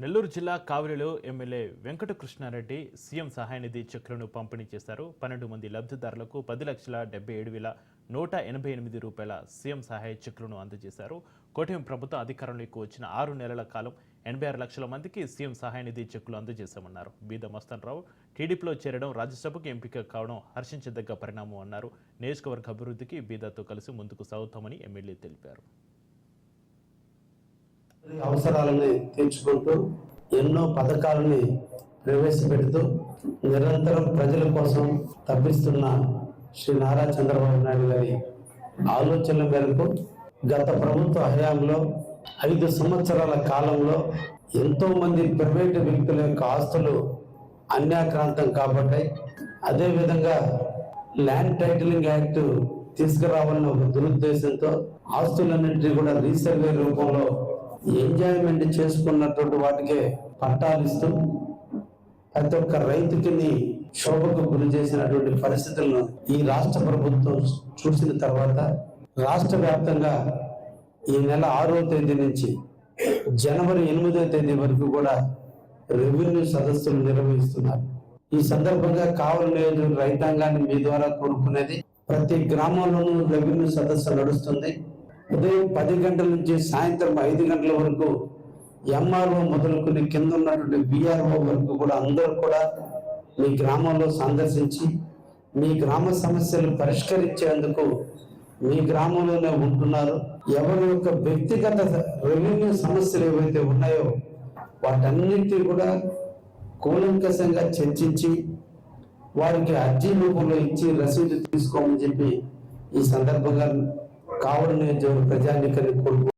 నెల్లూరు జిల్లా కావలిలో MLA Venkata Krishna Reddy CM సహాయ నిధి చెక్కులను పంపిణీ చేశారు. 12 మంది లబ్ధిదారులకు 10,77,188 రూపాయల సీఎం సహాయ చెక్కులను అందజేశారు. కూటమి ప్రభుత్వం అధికారంలోకి వచ్చిన 6 నెలల కాలం 86 లక్షల మందికి సీఎం సహాయ నిధి చెక్కులు అందజేశామన్నారు. బీద మస్తాన్ రావు టీడీపీలో చేరడం, రాజ్యసభకు ఎంపిక కావడం హర్షించదగ్గ పరిణామం అన్నారు. నియోజకవర్గ అభివృద్ధికి బీదతో కలిసి ముందుకు సాగుతామని ఎమ్మెల్యే తెలిపారు. అవసరాలని తీర్చుకుంటూ ఎన్నో పథకాలని ప్రవేశపెడుతూ నిరంతరం ప్రజల కోసం తప్పిస్తున్న శ్రీ నారా చంద్రబాబు నాయుడు గారి ఆలోచనల మేరకు గత ప్రభుత్వ హయాంలో 5 సంవత్సరాల కాలంలో ఎంతో మంది ప్రైవేటు వ్యక్తుల యొక్క ఆస్తులు అన్యాక్రాంతం కాబట్టాయి. అదేవిధంగా ల్యాండ్ టైటిలింగ్ యాక్ట్ తీసుకురావాలన్న ఒక దురుద్దేశంతో ఆస్తులన్నింటినీ కూడా రీసర్వే రూపంలో ఎంజాయ్మెంట్ చేసుకున్నటువంటి వాటికే పట్టాలిస్తూ ప్రతి ఒక్క రైతుకి శోభకు గురి చేసినటువంటి పరిస్థితులను ఈ రాష్ట్ర ప్రభుత్వం చూసిన తర్వాత రాష్ట్ర వ్యాప్తంగా ఈ నెల 6వ తేదీ నుంచి జనవరి 8వ తేదీ వరకు కూడా రెవెన్యూ సదస్సులు నిర్వహిస్తున్నారు. ఈ సందర్భంగా కావలి నియోజకవర్గ రైతాంగాన్ని మీ ద్వారా కోరుకునేది, ప్రతి గ్రామంలోనూ రెవెన్యూ సదస్సు నడుస్తుంది. ఉదయం 10 గంటల నుంచి సాయంత్రం 5 గంటల వరకు ఎంఆర్ఓ మొదలుకొని కింద ఉన్నటువంటి బిఆర్ఓ వరకు కూడా అందరూ కూడా మీ గ్రామంలో సందర్శించి మీ గ్రామ సమస్యలు పరిష్కరించేందుకు మీ గ్రామంలోనే ఉంటున్నారు. ఎవరి యొక్క వ్యక్తిగత రెవెన్యూ సమస్యలు ఏవైతే ఉన్నాయో వాటన్నిటినీ కూడా కూలంకషంగా చర్చించి వారికి అర్జీ రూపంలో ఇచ్చి రసీదు తీసుకోమని చెప్పి ఈ సందర్భంగా కావలి నియోజకవర్గ ప్రజానికాన్ని కోరుకుంటున్నాను.